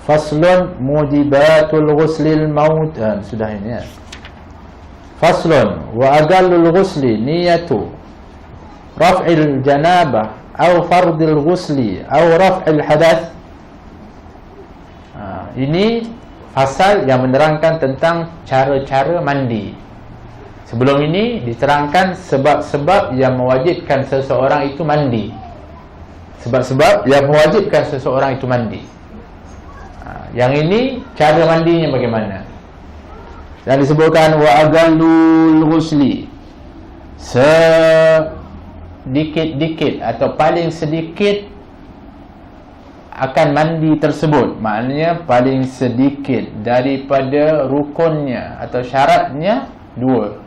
Faslun mujibatul ghuslil maut. Sudah ini ya. Faslun wa aqallul ghusli niyatu raf'il janabah atau fardil ghusli atau raf'il hadath. Ini fasal yang menerangkan tentang cara-cara mandi. Sebelum ini diterangkan sebab-sebab yang mewajibkan seseorang itu mandi. Sebab-sebab yang mewajibkan seseorang itu mandi. Yang ini cara mandinya bagaimana? Dan disebutkan wa aqallul ghusli, sedikit-dikit atau paling sedikit akan mandi tersebut. Maknanya paling sedikit daripada rukunnya atau syaratnya dua,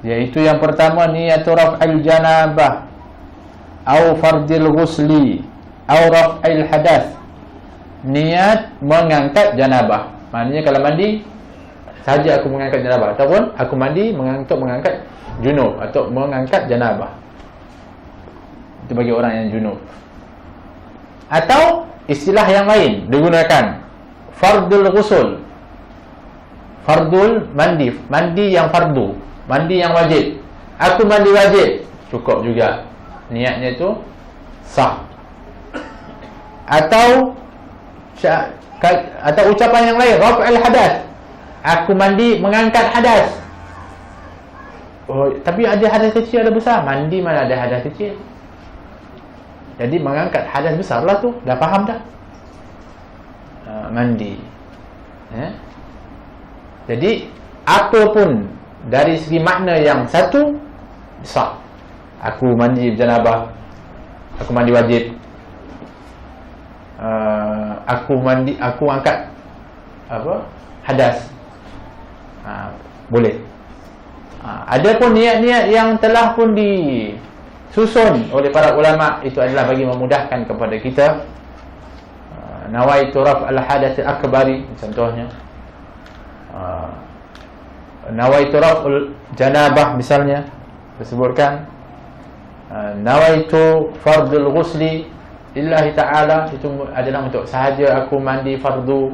iaitu yang pertama niyatu raf'il janabah au fardil ghusli au raf'il hadath, niat mengangkat janabah. Maknanya kalau mandi saja aku mengangkat janabah, ataupun aku mandi untuk mengangkat junub atau mengangkat janabah. Itu bagi orang yang junub. Atau istilah yang lain digunakan fardul ghusl, fardul mandi, mandi yang fardu, mandi yang wajib. Aku mandi wajib, cukup juga niatnya itu sah. Atau ucapan yang lain raf'il hadath, aku mandi mengangkat hadas. Oh, tapi ada hadas kecil ada besar. Mandi mana ada hadas kecil. Jadi mengangkat hadas besar lah tu. Dah faham dah? Mandi. Jadi apapun dari segi makna yang satu sah. Aku mandi janabah, aku mandi wajib, aku angkat hadas, boleh. Ada pun niat-niat yang telah pun disusun oleh para ulama, itu adalah bagi memudahkan kepada kita. Nawaitu raf'al hadathil akbari, contohnya. Nawaitu raf'ul janabah misalnya disebutkan. Nawaitu fardul ghusli lillahi ta'ala, itu adalah untuk sahaja aku mandi fardu,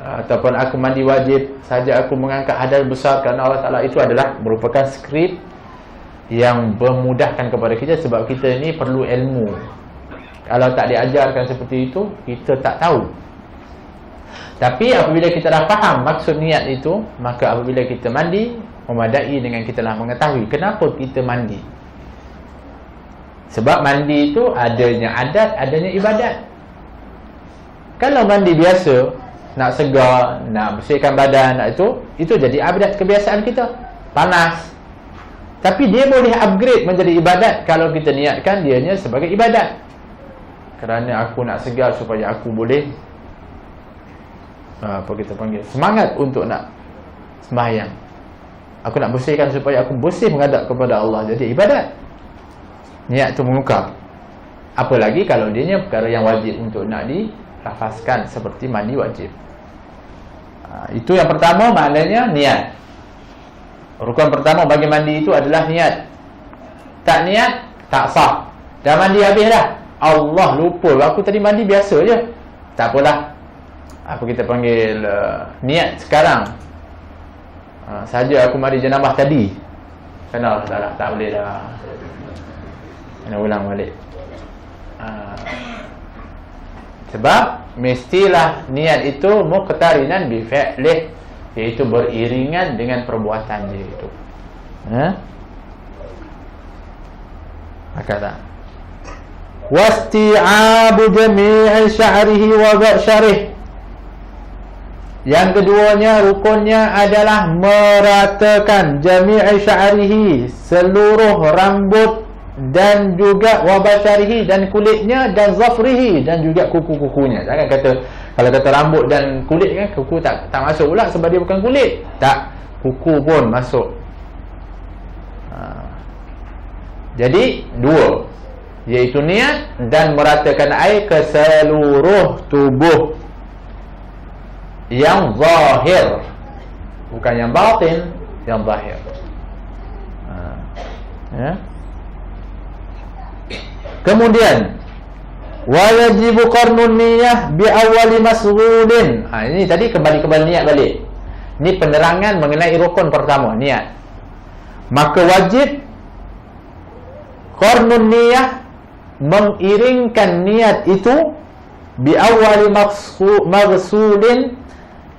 ataupun aku mandi wajib, sahaja aku mengangkat hadas besar kerana Allah Ta'ala. Itu adalah merupakan skrip yang memudahkan kepada kita, sebab kita ini perlu ilmu. Kalau tak diajarkan seperti itu, kita tak tahu. Tapi apabila kita dah faham maksud niat itu, maka apabila kita mandi, memadai dengan kita telah mengetahui kenapa kita mandi. Sebab mandi itu adanya adat, adanya ibadat. Kalau mandi biasa, nak segar, nak bersihkan badan, nak itu jadi adat kebiasaan kita. Panas. Tapi dia boleh upgrade menjadi ibadat kalau kita niatkan dianya sebagai ibadat. Kerana aku nak segar supaya aku boleh semangat untuk nak sembahyang. Aku nak bersihkan supaya aku bersih menghadap kepada Allah. Jadi ibadat. Niat tu mengukar. Apalagi kalau dianya perkara yang wajib untuk nak dilafazkan seperti mandi wajib. Itu yang pertama, maknanya niat. Rukun pertama bagi mandi itu adalah niat. Tak niat, tak sah. Dah mandi habis dah, Allah lupa, aku tadi mandi biasa je. Tak apalah, apa kita panggil, niat sekarang. Saja aku mandi janabah tadi. Kena dah, tak boleh dah. Kena ulang balik. Sebab mestilah niat itu muqtarinan bi fi'lih, iaitu beriringan dengan perbuatan dia itu. Kata wasti'abu jami'i sya'rihi wa ba'syarih. Yang keduanya, rukunnya adalah meratakan jami'i sya'rihi, seluruh rambut, dan juga wabasyarihi, dan kulitnya, dan zafrihi, dan juga kuku-kukunya. Jangan kata, kalau kata rambut dan kulit kan, kuku tak masuk pula sebab dia bukan kulit. Tak, kuku pun masuk. Jadi dua, iaitu niat dan meratakan air ke seluruh tubuh yang zahir, bukan yang batin, yang zahir. Kemudian Wa yajibu qarnun niyyah bi awwali masghulin. Ini tadi kembali niat balik. Ini penerangan mengenai rukun pertama, niat. Maka wajib qarnun niyyah, mengiringkan niat itu bi awwali maghsulin,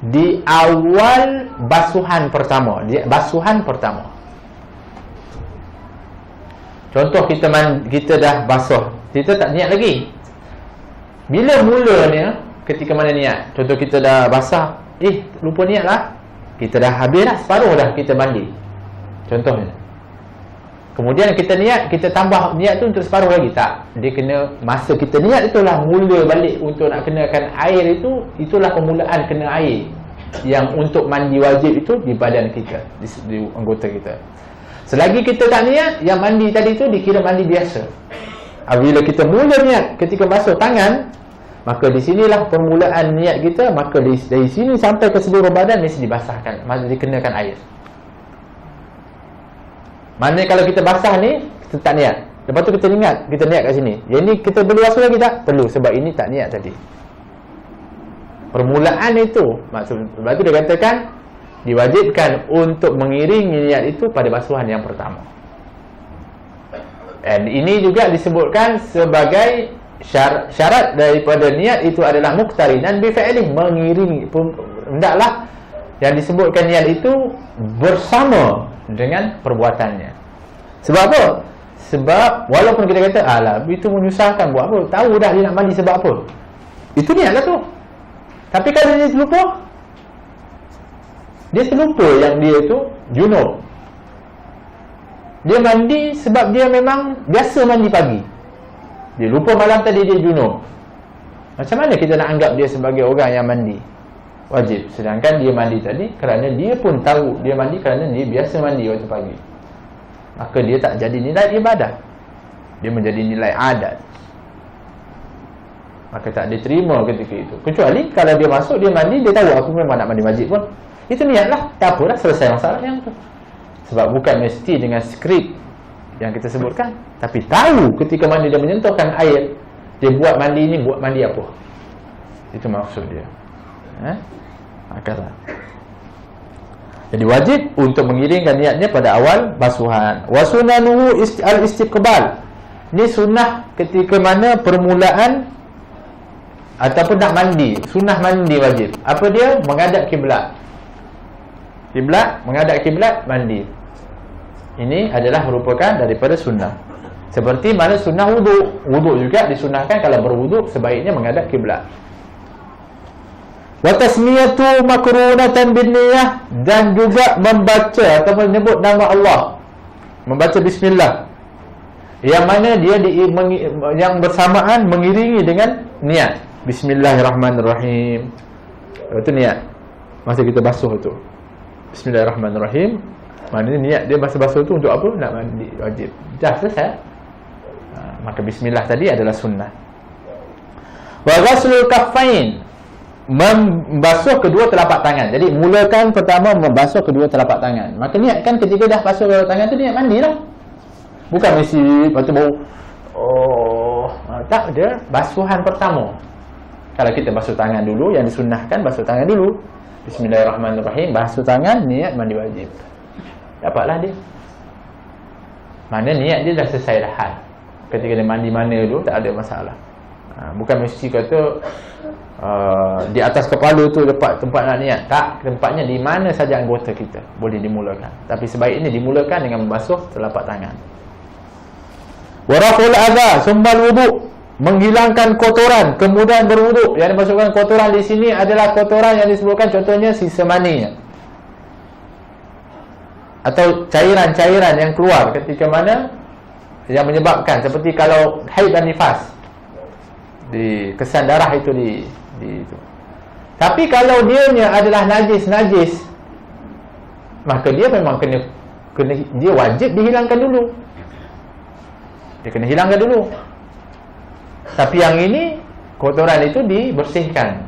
di awal basuhan pertama, Contoh kita dah basuh, kita tak niat lagi. Bila mulanya, ketika mana niat? Contoh kita dah basah, lupa niat lah. Kita dah habis dah, separuh dah kita mandi, contohnya. Kemudian kita niat, kita tambah niat tu untuk separuh lagi. Tak, dia kena, masa kita niat itulah mula balik untuk nak kenakan air itu. Itulah permulaan kena air yang untuk mandi wajib itu di badan kita, di anggota kita. Selagi kita tak niat, yang mandi tadi tu dikira mandi biasa. Bila kita mula niat ketika basuh tangan, maka di sinilah permulaan niat kita. Maka dari sini sampai ke seluruh badan mesti dibasahkan, mesti dikenakan air. Maknanya kalau kita basah ni, kita tak niat, lepas tu kita ingat, kita niat kat sini, yang ni kita perlu basuh lagi tak? Perlu, sebab ini tak niat tadi. Permulaan itu, sebab tu dia katakan diwajibkan untuk mengiringi niat itu pada basuhan yang pertama. Dan ini juga disebutkan sebagai syarat daripada niat itu adalah muqtarinan bi fi'lih, mengiringi. Hendaklah yang disebutkan niat itu bersama dengan perbuatannya. Sebab apa? Sebab walaupun kita kata alah itu menyusahkan, buat apa? Tahu dah dia nak mandi sebab apa. Itu niatlah tu. Tapi kalau dia terlupa yang dia tu junub. Dia mandi sebab dia memang biasa mandi pagi. Dia lupa malam tadi dia junub. Macam mana kita nak anggap dia sebagai orang yang mandi wajib? Sedangkan dia mandi tadi kerana dia pun tahu dia mandi kerana dia biasa mandi waktu pagi. Maka dia tak jadi nilai ibadah, dia menjadi nilai adat. Maka tak diterima ketika itu. Kecuali kalau dia masuk, dia mandi, dia tahu aku memang nak mandi wajib pun, itu niatlah, tak apalah, selesai masalah yang tu. Sebab bukan mesti dengan skrip yang kita sebutkan, tapi tahu ketika mandi dia menyentuhkan air, dia buat mandi ni, buat mandi apa. Itu maksud dia. Jadi wajib untuk mengiringkan niatnya pada awal basuhan. Wa sunanuhu al-istiqbal. Ini sunnah ketika mana permulaan ataupun nak mandi. Sunnah mandi wajib. Apa dia? Menghadap kiblat. Menghadap kiblat, mandi. Ini adalah merupakan daripada sunnah. Seperti mana sunnah wuduk. Wuduk juga disunahkan kalau berwuduk sebaiknya menghadap kiblat. Wa tasmiyatu makrunatan bin niyyah, dan juga membaca atau menyebut nama Allah, membaca bismillah, yang mana dia yang bersamaan mengiringi dengan niat. Bismillahirrahmanirrahim. Itu niat masa kita basuh tu. Bismillahirrahmanirrahim. Maknanya niat dia basuh tu untuk apa? Nak mandi wajib. Dah selesai. Maka bismillah tadi adalah sunnah. Wa ghaslul kaffain, membasuh kedua telapak tangan. Jadi mulakan pertama membasuh kedua telapak tangan. Maka niatkan ketika dah basuh kedua tangan tu niat mandilah. Bukan mesti lepas tu baru tak, dia basuhan pertama. Kalau kita basuh tangan dulu, yang disunnahkan basuh tangan dulu. Bismillahirrahmanirrahim, basuh tangan, niat mandi wajib. Dapatlah dia. Mana niat dia dah selesai dah hal. Ketika dia mandi mana tu tak ada masalah. Bukan mesti kata di atas kepala tu tempat nak niat. Tak, tempatnya di mana saja anggota kita boleh dimulakan. Tapi sebaiknya dimulakan dengan membasuh telapak tangan. Waraful adha summal wudu, menghilangkan kotoran kemudian berwuduk. Yang dimaksudkan kotoran di sini adalah kotoran yang disebutkan, contohnya sisa mani atau cairan-cairan yang keluar ketika mana yang menyebabkan, seperti kalau haid dan nifas, di kesan darah itu di itu. Tapi kalau dianya adalah najis, maka dia memang kena dia wajib dihilangkan dulu. Dia kena hilangkan dulu. Tapi yang ini kotoran itu dibersihkan.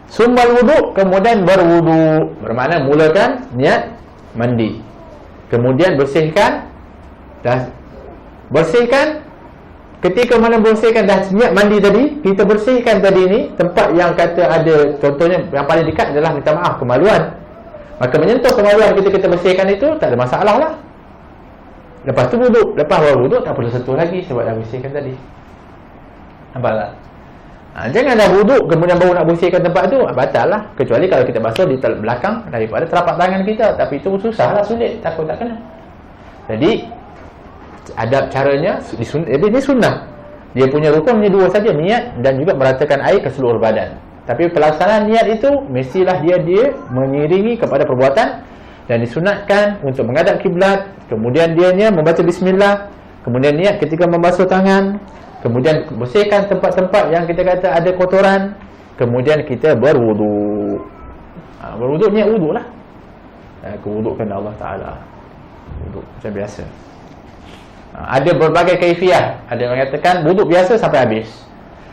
Summal wudu, kemudian berwudu, bermakna mulakan niat mandi, kemudian bersihkan, dah bersihkan, ketika mana bersihkan dah niat mandi tadi, kita bersihkan tadi ni tempat yang kata ada, contohnya yang paling dekat adalah minta maaf, kemaluan. Maka menyentuh kemaluan kita bersihkan itu tak ada masalah lah. Lepas tu wuduk, lepas wuduk tak perlu sentuh lagi sebab dah bersihkan tadi. Nampak tak? Jangan dah wuduk kemudian baru nak bersihkan tempat tu, batal lah. Kecuali kalau kita basuh di belakang daripada telapak tangan kita, tapi itu susah lah, sulit, takut tak kena. Jadi adab caranya ini sunnah. Dia punya rukun hanya 2 saja, niat dan juga meratakan air ke seluruh badan. Tapi pelaksanaan niat itu mestilah dia mengiringi kepada perbuatan, dan disunatkan untuk menghadap kiblat, kemudian dianya membaca bismillah, kemudian niat ketika membasuh tangan, kemudian bersihkan tempat-tempat yang kita kata ada kotoran, kemudian kita berwuduk. Berwuduk niat wuduk lah. Kewudukkan Allah Ta'ala. Wuduk macam biasa. Ada berbagai kaifiah. Ada yang mengatakan wuduk biasa sampai habis.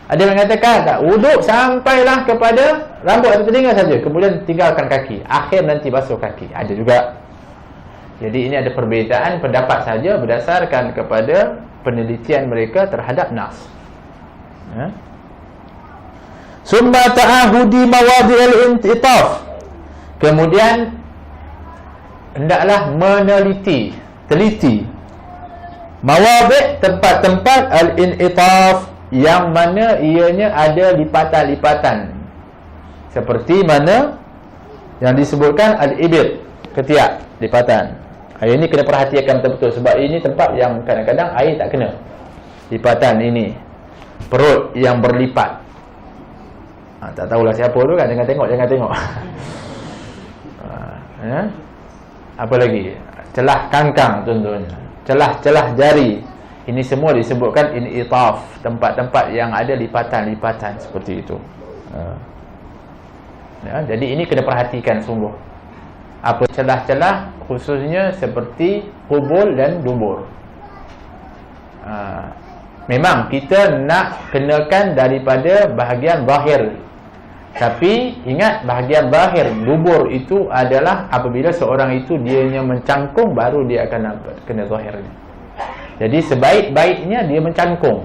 Ada yang mengatakan tak, wuduk sampailah kepada rambut atau telinga saja, kemudian tinggalkan kaki, akhir nanti basuh kaki. Ada juga. Jadi ini ada perbezaan pendapat saja berdasarkan kepada penelitian mereka terhadap nas. Summa ta'ahudi mawadhi'il intitaf. Kemudian hendaklah teliti mawadhi', tempat-tempat al-intitaf, yang mana ianya ada lipatan-lipatan, seperti mana yang disebutkan al-ibid, ketiak, lipatan. Ini kena perhatikan betul-betul, sebab ini tempat yang kadang-kadang air tak kena. Lipatan ini, perut yang berlipat. Tak tahulah siapa tu kan, jangan tengok. Apa lagi? Celah kangkang contohnya, celah jari. Ini semua disebutkan initaf, tempat-tempat yang ada lipatan-lipatan seperti itu. Jadi ini kena perhatikan sungguh. Apa celah-celah, khususnya seperti kubul dan dubur. Memang kita nak kenakan daripada bahagian zahir, tapi ingat bahagian zahir dubur itu adalah apabila seorang itu dianya mencangkung, baru dia akan kena zahirnya. Jadi sebaik-baiknya dia mencangkung.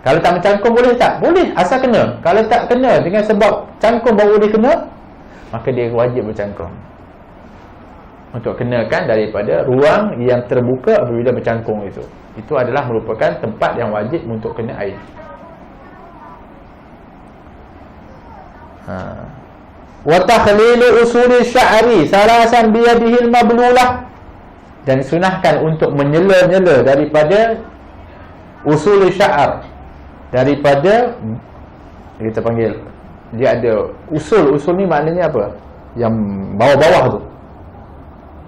Kalau tak mencangkung boleh tak? Boleh, asal kena. Kalau tak kena dengan sebab cangkung baru dia kena, maka dia wajib bercangkung. Untuk kenakan daripada ruang yang terbuka apabila bercangkung itu. Itu adalah merupakan tempat yang wajib untuk kena air. Wa takhlilu usuli sya'ri salasan biyadihil mablulah. Dan disunahkan untuk menyela-nyela daripada usul sya'r, daripada kita panggil, dia ada usul ni maknanya apa? Yang bawah-bawah tu,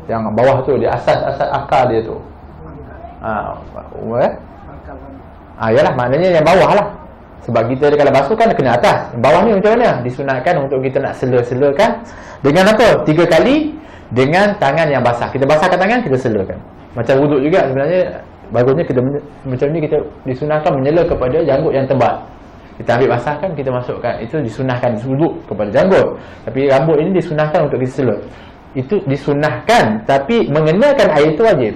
yang bawah tu, dia asas-asas akal dia tu. Yalah, maknanya yang bawah lah. Sebab kita kalau basuh kan kena atas, yang bawah ni macam mana? Disunahkan untuk kita nak sela-selakan dengan apa? 3 kali dengan tangan yang basah. Kita basahkan tangan, kita selakan. Macam wuduk juga sebenarnya, bagusnya kita macam ni, kita disunahkan menyela kepada janggut yang tebal. Kita ambil basahkan, kita masukkan. Itu disunahkan wuduk kepada janggut. Tapi rambut ini disunahkan untuk kita sela. Itu disunahkan, tapi mengenakan air itu wajib.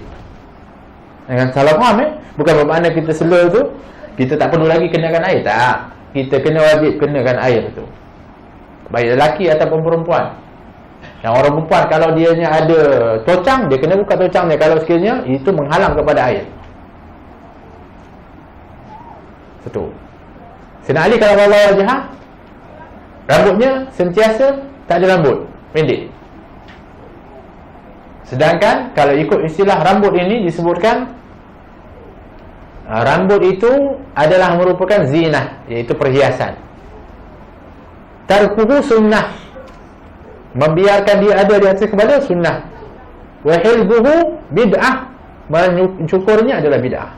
Jangan salah faham bukan bermakna kita sela tu kita tak perlu lagi kenakan air. Tak. Kita kena wajib kenakan air tu. Baik lelaki ataupun perempuan. Yang orang perempuan kalau dianya ada tocang, dia kena buka tocang dia. Kalau sekiranya itu menghalang kepada air. Satu. Sayyidina Ali kalau Allah wajah, rambutnya sentiasa tak ada rambut, pendek. Sedangkan kalau ikut istilah rambut ini disebutkan, rambut itu adalah merupakan zinah, iaitu perhiasan. Tarkuhu sunnah, membiarkan dia ada di atas kepala sunnah. Wa hilbuhu bid'ah, mencukurnya adalah bid'ah.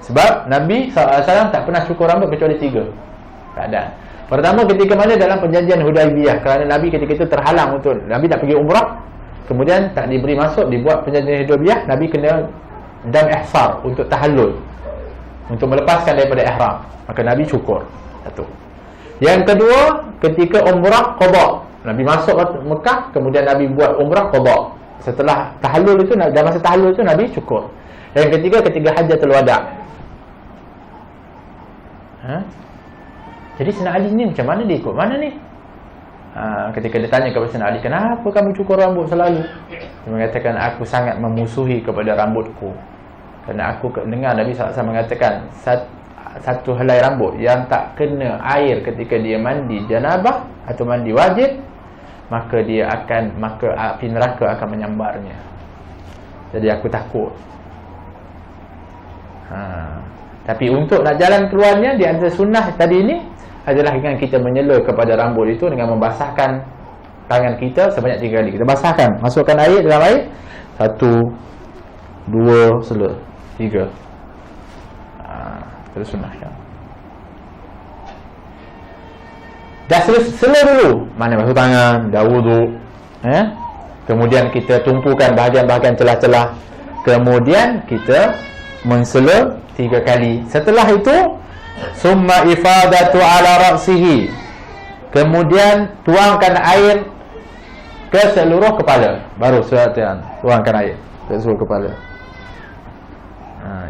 Sebab Nabi SAW tak pernah cukur rambut kecuali 3 keadaan. Pertama, ketika mana dalam perjanjian Hudaibiyah, kerana Nabi ketika itu terhalang untuk, Nabi tak pergi umrah, kemudian tak diberi masuk, dibuat perjanjian Hudaibiyah, Nabi kena dam ihsar untuk tahallul, untuk melepaskan daripada ihram. Maka Nabi cukur. Satu. Yang kedua, ketika umrah qada, Nabi masuk Mekah, kemudian Nabi buat umrah qada. Setelah tahallul itu, dalam masa tahallul itu Nabi cukur. Yang ketiga, ketika hajatul wada'. Jadi Sayyidina Ali ni macam mana dia ikut mana ni? Ketika dia tanya kepada Sayyidina Ali, kenapa kamu cukur rambut selalu? Dia mengatakan, aku sangat memusuhi kepada rambutku. Kerana aku dengar Nabi SAW mengatakan, satu helai rambut yang tak kena air ketika dia mandi janabah atau mandi wajib, maka api neraka akan menyambarnya. Jadi aku takut. Tapi untuk nak jalan keluarnya, di antara sunnah tadi ini adalah dengan kita menyela kepada rambut itu dengan membasahkan tangan kita sebanyak 3 kali. Kita basahkan, masukkan air dalam air, 1, 2, sela, 3. Itu sunnah kan. Dah sela dulu, mana basuh tangan, dah wudu, kemudian kita tumpukan bahagian-bahagian celah-celah, kemudian kita mensela 3 kali. Setelah itu, summa ifadatu ala ra'sihi, kemudian tuangkan air ke seluruh kepala. Baru tuangkan air ke seluruh kepala.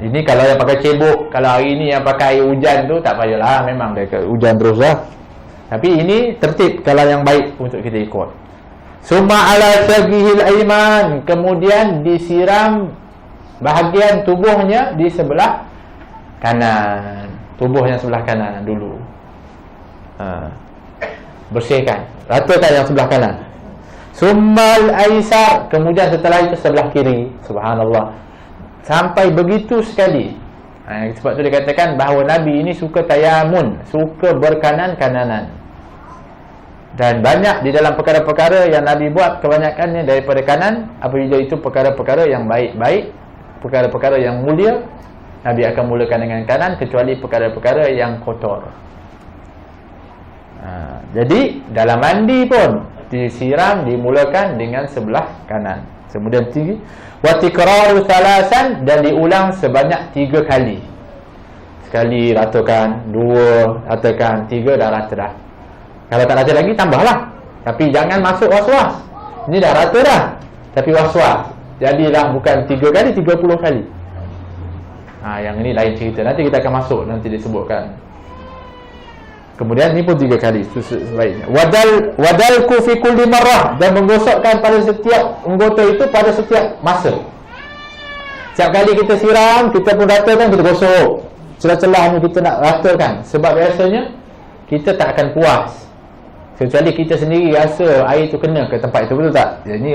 Ini kalau yang pakai cebok. Kalau hari ini yang pakai air hujan tu tak payahlah, memang dia hujan terus lah. Tapi ini tertib kalau yang baik untuk kita ikut. Summa ala sagihil aiman, kemudian disiram bahagian tubuhnya di sebelah kanan. Tubuh yang sebelah kanan dulu. Bersihkan, ratakan yang sebelah kanan. Summal aisar, kemudian setelah itu sebelah kiri. Subhanallah. Sampai begitu sekali. Sebab tu dia katakan bahawa Nabi ini suka tayamun, suka berkanan-kananan. Dan banyak di dalam perkara-perkara yang Nabi buat, kebanyakannya daripada kanan. Apabila itu perkara-perkara yang baik-baik, perkara-perkara yang mulia, Nabi akan mulakan dengan kanan, kecuali perkara-perkara yang kotor. Jadi dalam mandi pun disiram, dimulakan dengan sebelah kanan. Kemudian 3, wa tikraru salasan, dan diulang sebanyak 3 kali. Sekali ratakan, 2 ratakan, 3 dah rata dah. Kalau tak rata lagi, tambahlah. Tapi jangan masuk was-was. Ini dah rata dah, tapi was-was. Jadilah bukan 3 kali, 30 kali. Yang ini lain cerita. Nanti kita akan masuk, nanti disebutkan. Kemudian ni pun 3 kali sebaiknya. Wadalku fi kulli marrah, dan menggosokkan pada setiap anggota itu pada setiap masa. Setiap kali kita siram, kita pun ratakan, kita gosok. Celah-celah ni kita nak ratakan. Sebab biasanya kita tak akan puas kecuali kita sendiri rasa air tu kena ke tempat itu, betul tak? Jadi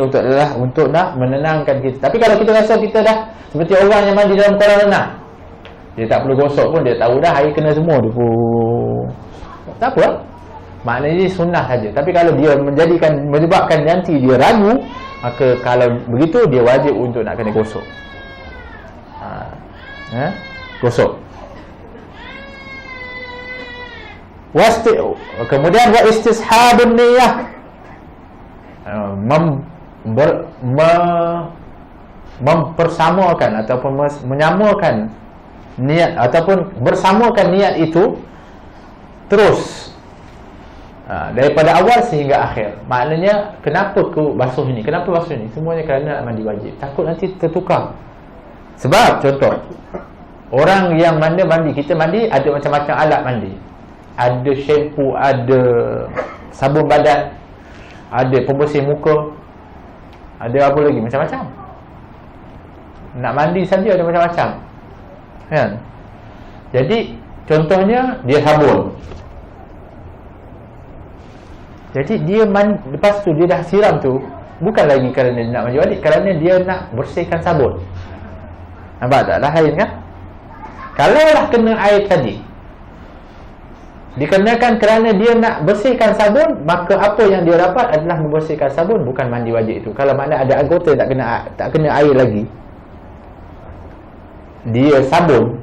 untuk nak menenangkan kita. Tapi kalau kita rasa kita dah seperti orang yang mandi dalam kolam renang, dia tak perlu gosok pun, dia tahu dah air kena semua, dia pun tak apa, maknanya sunnah saja. Tapi kalau dia menyebabkan nanti dia ragu, maka kalau begitu dia wajib untuk nak kena gosok. Gosok. Kemudian wa istishabun niyyah, mempersamakan ataupun menyamakan niat, ataupun bersamakan niat itu terus daripada awal sehingga akhir. Maknanya, kenapa ku basuh ini, kenapa basuh ini, semuanya kerana nak mandi wajib. Takut nanti tertukar. Sebab contoh, orang yang mandi, kita mandi ada macam-macam alat mandi. Ada shampoo, ada sabun badan, ada pembersih muka, ada apa lagi, macam-macam. Nak mandi saja ada macam-macam, kan? Jadi contohnya dia sabun. Jadi dia lepas tu dia dah siram tu, bukan lagi kerana dia nak mandi wajib, kerana dia nak bersihkan sabun. Nampak tak? Lain kan? Kalaulah kena air tadi, dikenakan kerana dia nak bersihkan sabun, maka apa yang dia dapat adalah membersihkan sabun, bukan mandi wajib itu. Kalau mana ada anggota tak kena air lagi, dia sabun,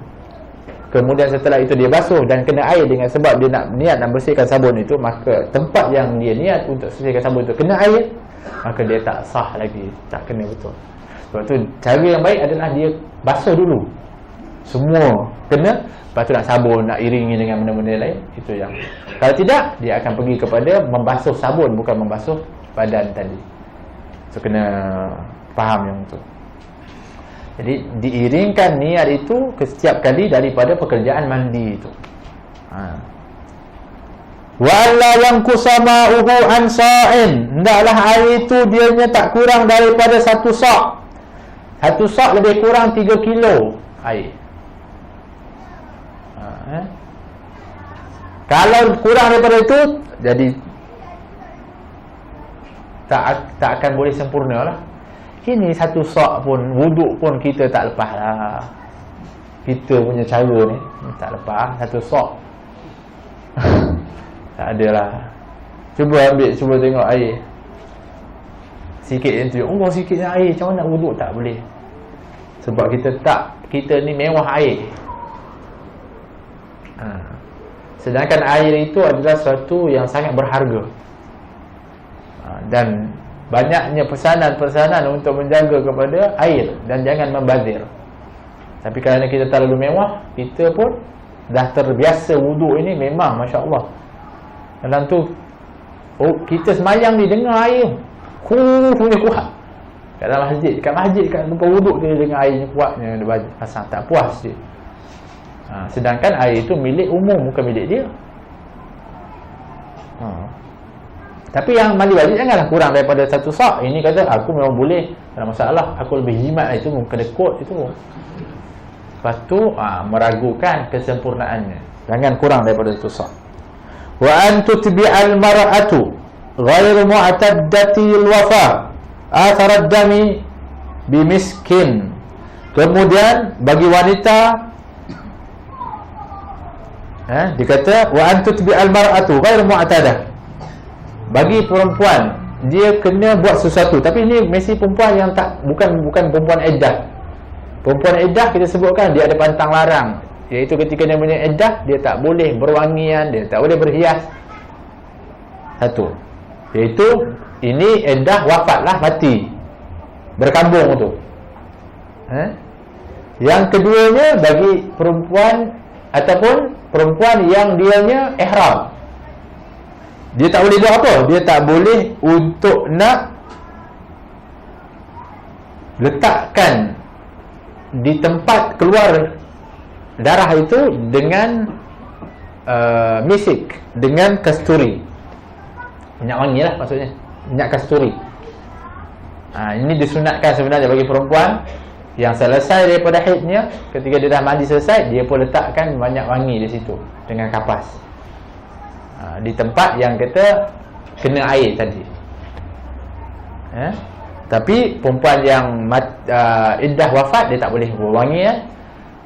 kemudian setelah itu dia basuh dan kena air dengan sebab dia nak niat nak bersihkan sabun itu, maka tempat yang dia niat untuk bersihkan sabun itu kena air, maka dia tak sah lagi, tak kena betul. Sebab tu cara yang baik adalah dia basuh dulu, semua kena, lepas tu nak sabun, nak iringi dengan benda-benda lain. Itu yang, kalau tidak, dia akan pergi kepada membasuh sabun, bukan membasuh badan tadi. So kena faham yang tu. Jadi diiringkan niat itu ke setiap kali daripada pekerjaan mandi itu. Wa alla yanqusa ma'uhu an sa'in, hendaklah air itu dianya tak kurang daripada 1 sa'. 1 sa' lebih kurang 3 kilo air. Kalau kurang daripada itu, jadi tak akan boleh sempurna lah. Ini 1 sa' pun, wuduk pun kita tak lepas lah. Kita punya cara ni tak lepas 1 sa'. Tak adalah. Cuba tengok air sikit yang tu. Allah sikitnya air, macam mana nak wuduk? Tak boleh. Sebab kita ni mewah air. Sedangkan air itu adalah sesuatu yang sangat berharga. Dan banyaknya pesanan-pesanan untuk menjaga kepada air dan jangan membazir. Tapi kerana kita terlalu mewah, kita pun dah terbiasa wuduk ini, memang masya-Allah. Dalam tu kita semayang ni dengar air punya kuat. Kat dalam masjid, kat tempat wuduk dia dengar airnya kuatnya, dia pasang tak puas dia. Sedangkan air itu milik umum, bukan milik dia. Tapi yang mandi wajib janganlah kurang daripada 1 sa'. Ini kata aku memang boleh, tak ada masalah, aku lebih jimat itu, kena kot itu. Lepas tu meragukan kesempurnaannya. Jangan kurang daripada 1 sa'. Wa an tutbi'al mar'atu ghairu mu'taddati al-wafa athar ad-dami bimiskin. Kemudian bagi wanita, dikata wa an tutbi'al mar'atu ghairu mu'tadah. Bagi perempuan, dia kena buat sesuatu. Tapi ini mesti perempuan yang bukan perempuan iddah. Perempuan iddah kita sebutkan dia ada pantang larang, iaitu ketika dia punya iddah, dia tak boleh berwangian, dia tak boleh berhias. Satu, iaitu ini iddah wafatlah, mati, berkambung tu. Yang keduanya bagi perempuan ataupun perempuan yang dianya ihram, dia tak boleh buat apa? Dia tak boleh untuk nak letakkan di tempat keluar darah itu dengan misik, dengan kasturi, minyak wangi lah maksudnya, minyak kasturi. Ini disunatkan sebenarnya bagi perempuan yang selesai daripada haidnya. Ketika dia dah mandi selesai, dia pun letakkan minyak wangi di situ dengan kapas, di tempat yang kita kena air tadi. Tapi perempuan yang iddah wafat, dia tak boleh berwangian.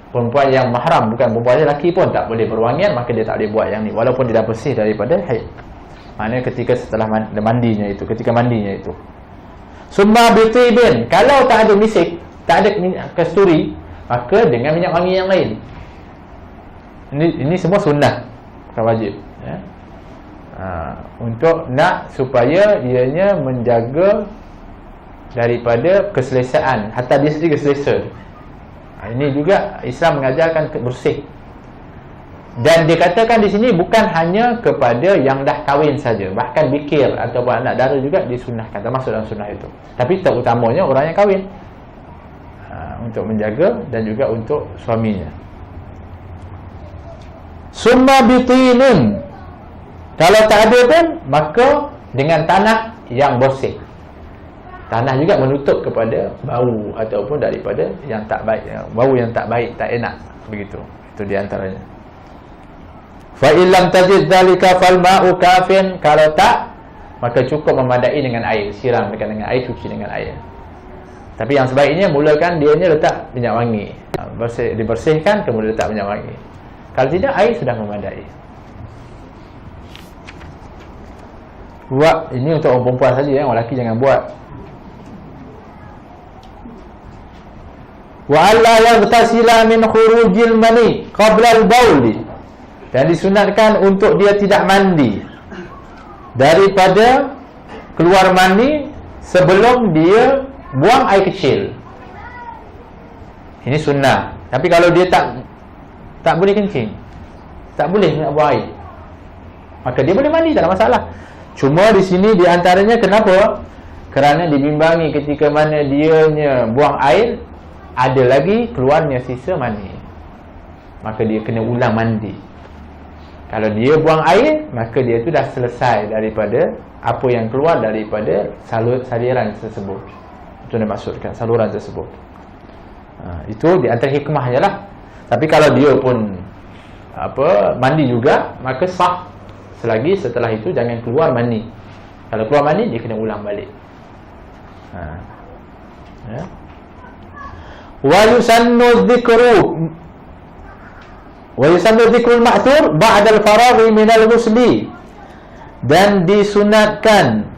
Perempuan yang mahram, bukan perempuan lelaki pun tak boleh berwangian, maka dia tak boleh buat yang ni walaupun dia dah bersih daripada haid. Maknanya ketika setelah mandinya itu, ketika mandinya itu. Summa bitibin, kalau tak ada misik, tak ada kasturi, maka dengan minyak wangi yang lain. Ini semua sunnah, bukan wajib, untuk nak supaya dianya menjaga daripada keselesaan, hatta dia sendiri keselesa. Ini juga Islam mengajarkan bersih. Dan dikatakan di sini bukan hanya kepada yang dah kahwin saja, bahkan bikir ataupun anak dara juga disunahkan, termasuk dalam sunnah itu. Tapi terutamanya orang yang kahwin, untuk menjaga, dan juga untuk suaminya. Summa bitinin, kalau tak ada pun, maka dengan tanah yang bersih. Tanah juga menutup kepada bau ataupun daripada yang tak baik, bau yang tak baik, tak enak, begitu. Itu di antaranya. Fa illam tajid dzalika fal ma'u kafin, kalau tak, maka cukup memadai dengan air, siram dengan air, cuci dengan air. Tapi yang sebaiknya mulakan dianya letak minyak wangi, dibersihkan kemudian letak minyak wangi. Kalau tidak, air sudah memadai. Buat ini untuk orang perempuan saja, orang lelaki jangan buat. Wa alla yaghtasila min khurujil mani qabla al-bauli, dan disunatkan untuk dia tidak mandi daripada keluar mani sebelum dia buang air kecil. Ini sunnah. Tapi kalau dia tak boleh kencing, tak boleh nak buang air, maka dia boleh mandi, tak ada masalah. Cuma di sini di antaranya kenapa? Kerana dibimbangi ketika mana dianya buang air, ada lagi keluarnya sisa mani, maka dia kena ulang mandi. Kalau dia buang air, maka dia tu dah selesai daripada apa yang keluar daripada saluran tersebut. Itu yang maksudkan, saluran tersebut. Itu di antara hikmahnya lah. Tapi kalau dia pun mandi juga, maka sah, selagi setelah itu jangan keluar mani. Kalau keluar mani, dia kena ulang balik. Ya. Wa yusannu dhikrul ma'thur ba'da al-faraghi min al-ghusli, dan disunatkan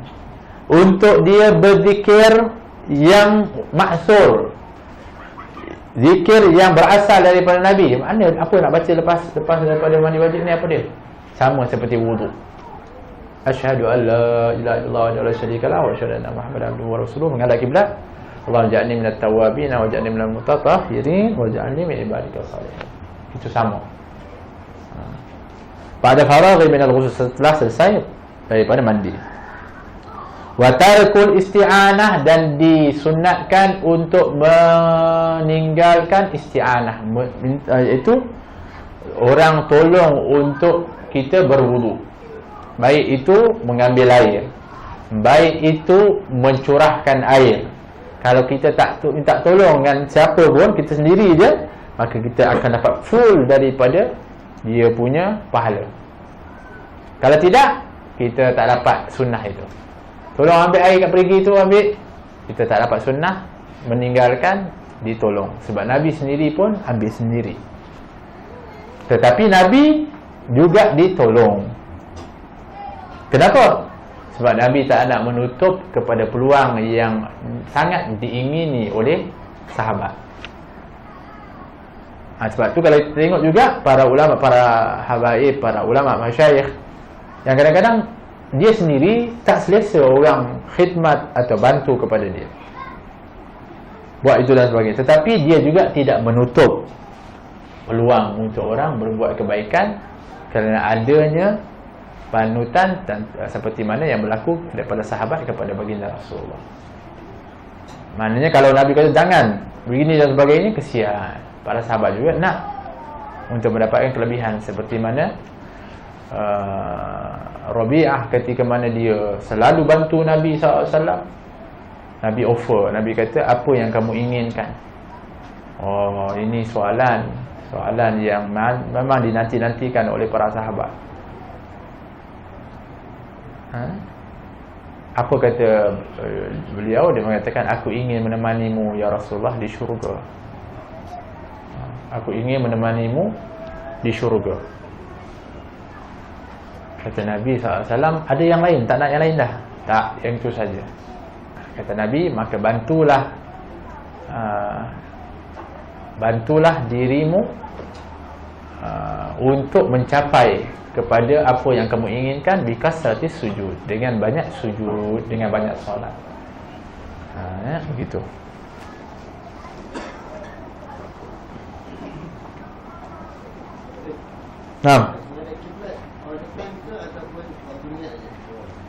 untuk dia berzikir yang ma'thur, zikir yang berasal daripada Nabi. Mana apa nak baca lepas daripada mandi wajib ni, apa dia? Sama seperti wudu. Asyhadu an la ilaha illallah wa la syarika lahu wa asyhadu anna Muhammadan abduhu wa rasuluhu, menghadap kiblat. Allahumma ja'alni minat tawwabin wa ja'alni minal mutatahhirin wa ja'alni min ibadikal salihin. Itu sama. Pada faraghi min al-ghusl, setelah selesai daripada mandi. Wa tarkul isti'anah, dan disunatkan untuk meninggalkan isti'anah, itu orang tolong untuk kita berwudu. Baik itu mengambil air, baik itu mencurahkan air. Kalau kita tak minta tolong dengan siapa pun, kita sendiri je, maka kita akan dapat full daripada dia punya pahala. Kalau tidak, kita tak dapat sunnah itu. Tolong ambil air kat perigi tu, ambil, kita tak dapat sunnah. Meninggalkan, ditolong. Sebab Nabi sendiri pun ambil sendiri. Tetapi Nabi juga ditolong. Kenapa? Sebab Nabi tak nak menutup kepada peluang yang sangat diingini oleh sahabat. Sebab tu kalau kita tengok juga para ulama, para habaib, para ulama, masyayikh, yang kadang-kadang dia sendiri tak selesa orang khidmat atau bantu kepada dia, buat itu dan sebagainya. Tetapi dia juga tidak menutup peluang untuk orang berbuat kebaikan kerana adanya panutan dan seperti mana yang berlaku daripada sahabat kepada baginda Rasulullah. Maknanya kalau Nabi kata jangan begini dan sebagainya, kesian, para sahabat juga nak untuk mendapatkan kelebihan. Seperti mana Rabi'ah ketika mana dia selalu bantu Nabi SAW, Nabi offer, Nabi kata, apa yang kamu inginkan? Oh, ini soalan yang memang dinanti-nantikan oleh para sahabat. Apa kata beliau? Dia mengatakan, aku ingin menemanimu ya Rasulullah di syurga. Aku ingin menemanimu di syurga. Kata Nabi SAW, ada yang lain? Tak nak yang lain dah? Tak, yang itu saja. Kata Nabi, maka bantulah dirimu untuk mencapai kepada apa yang kamu inginkan, bikasrati sujud, dengan banyak sujud, dengan banyak solat. Begitu. Nah,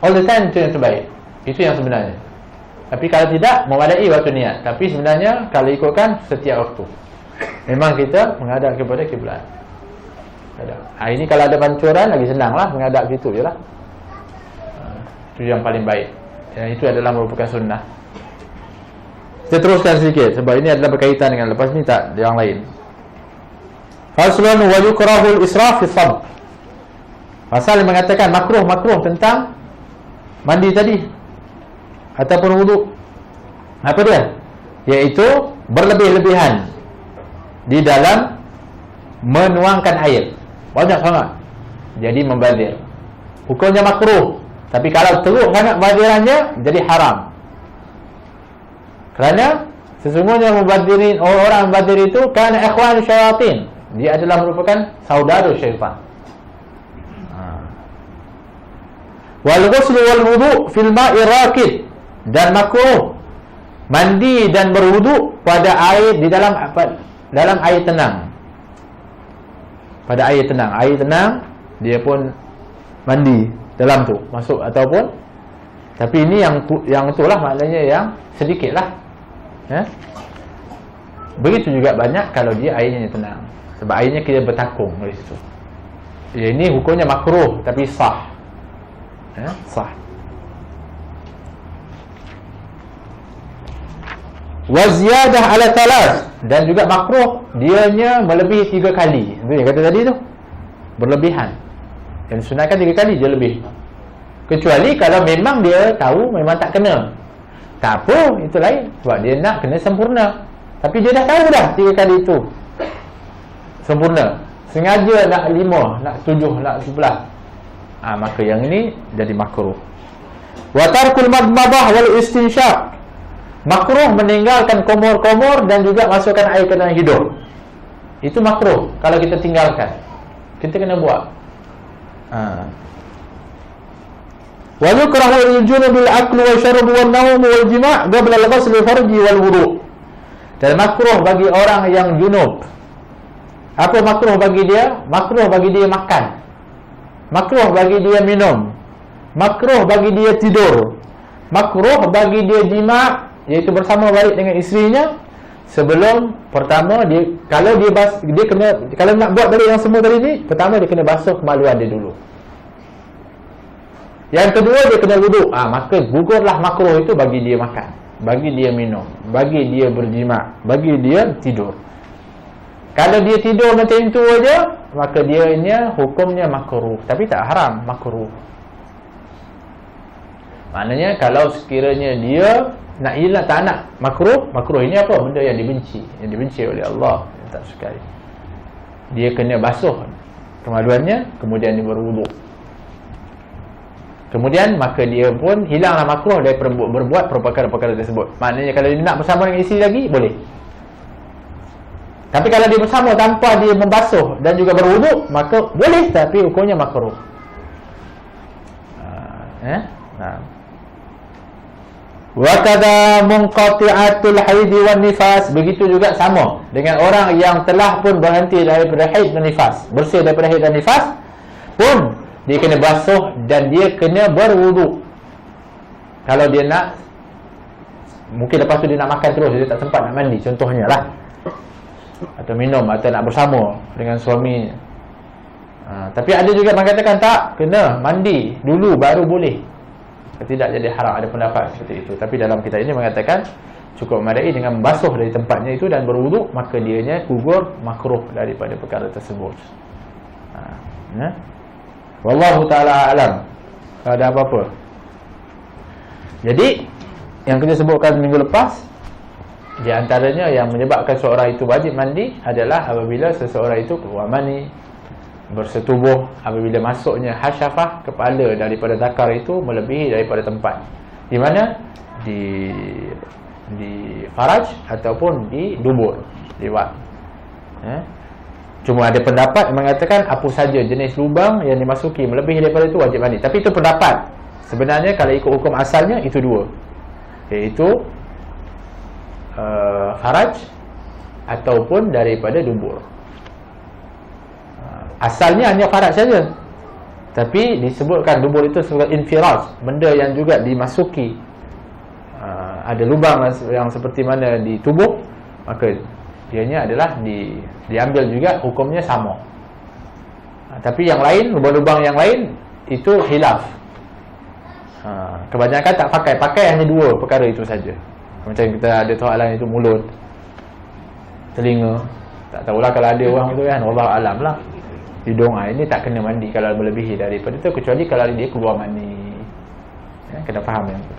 all the time itu yang terbaik. Itu yang sebenarnya. Tapi kalau tidak, memadai waktu niat. Tapi sebenarnya kalau ikutkan setiap waktu, memang kita menghadap kepada kiblat. Ini kalau ada pancuran lagi senanglah, menghadap situ je lah. Itu yang paling baik. Yang itu adalah merupakan sunnah. Kita teruskan sedikit sebab ini adalah berkaitan dengan lepas ni, tak yang lain. Faslun wa yukrahul israf fi shab. Pasal yang mengatakan makruh tentang mandi tadi ataupun wudu. Apa dia? Iaitu berlebih-lebihan di dalam menuangkan air. Banyak sangat. Jadi membazir. Hukumnya makruh. Tapi kalau teruk sangat bazirannya, jadi haram. Kerana sesungguhnya mubadzirin, orang membazir itu kana ikhwan syaitan. Dia adalah merupakan saudara syaitan. Wal ghusl wal wudu fil ma'i rakid, dan makruh mandi dan berwudu pada air di dalam air tenang. Pada air tenang. Air tenang dia pun mandi dalam tu, masuk ataupun, tapi ini yang itulah maknanya yang sedikitlah. Begitu juga banyak kalau dia airnya tenang, sebab airnya kira bertakung dari situ. Ini hukumnya makruh tapi sah. Sah. Wa ziyadah ala thalas, dan juga makruh dianya melebihi 3 kali. Itu yang kata tadi tu, berlebihan. Yang disunatkan 3 kali dia lebih. Kecuali kalau memang dia tahu memang tak kena, tak apa, itu lain. Sebab dia nak kena sempurna, tapi dia dah tahu dah 3 kali itu sempurna, sengaja nak 5, nak 7, nak 11, maka yang ini jadi makruh. Wa tarkul madmadah wal istinsyaq, makruh meninggalkan komor-komor dan juga masukkan air ke dalam hidung. Itu makruh kalau kita tinggalkan, kita kena buat. Wa yukrahu al-junub bil-akl wa syarb wa an-nawm wal jima' qabla al-ghusl farji wal wudu'. Dan makruh bagi orang yang junub. Apa makruh bagi dia? Makruh bagi dia makan, makruh bagi dia minum, makruh bagi dia tidur, makruh bagi dia jima', iaitu bersama balik dengan isterinya sebelum pertama dia, kalau dia kena, kalau nak buat balik yang semua tadi ni, pertama dia kena basuh kemaluan dia dulu. Yang kedua dia kena wuduk. Maka gugurlah makruh itu bagi dia makan, bagi dia minum, bagi dia berjima', bagi dia tidur. Kalau dia tidur macam itu aja, maka dia hukumnya makruh, tapi tak haram, makruh. Maknanya kalau sekiranya dia nak hilang, tak nak makruh, makruh ini apa? Benda yang dibenci oleh Allah, yang tak sukai. Dia kena basuh kemaluannya, kemudian dia berwuduk. Kemudian maka dia pun hilanglah makruh dari berbuat perkara-perkara tersebut. Maknanya kalau dia nak bersama dengan isteri lagi, boleh. Tapi kalau dia bersama tanpa dia membasuh dan juga berwuduk, maka boleh, tapi hukumnya makruh. Wa kadza munqati'atul haid wan nifas, begitu juga sama dengan orang yang telah pun berhenti daripada haid dan nifas, bersih daripada haid dan nifas pun dia kena basuh dan dia kena berwuduk. Kalau dia nak, mungkin lepas tu dia nak makan terus, dia tak sempat nak mandi contohnya lah, atau minum, atau nak bersama dengan suami. Tapi ada juga mengatakan tak, kena mandi dulu baru boleh. Tidak jadi haram, ada pendapat seperti itu. Tapi dalam kitab ini mengatakan cukup memadai dengan membasuh dari tempatnya itu dan berwuduk, maka dianya gugur makruh daripada perkara tersebut. Wallahu ta'ala alam. Tak ada apa-apa. Jadi yang kita sebutkan minggu lepas, di antaranya yang menyebabkan seorang itu wajib mandi adalah apabila seseorang itu keluar mani, bersetubuh, apabila masuknya hasyafah, kepala daripada zakar itu melebihi daripada tempat. Di mana? Di faraj ataupun di dubur, liwat. Cuma ada pendapat yang mengatakan apa saja jenis lubang yang dimasuki melebihi daripada itu wajib mandi. Tapi itu pendapat. Sebenarnya kalau ikut hukum asalnya itu 2, iaitu faraj ataupun daripada dubur. Asalnya hanya faraj saja, tapi disebutkan dubur itu sebagai infiraj, benda yang juga dimasuki. Ada lubang yang seperti mana di tubuh, maka dianya adalah diambil juga, hukumnya sama. Tapi yang lain, lubang-lubang yang lain itu khilaf. Kebanyakan tak pakai hanya 2 perkara itu saja. Macam kita ada soalan itu mulut, telinga, tak tahulah kalau ada orang itu kan, wallahu alam lah. Hidung, ini tak kena mandi kalau melebihi daripada itu, kecuali kalau dia keluar mani. Kena faham yang itu.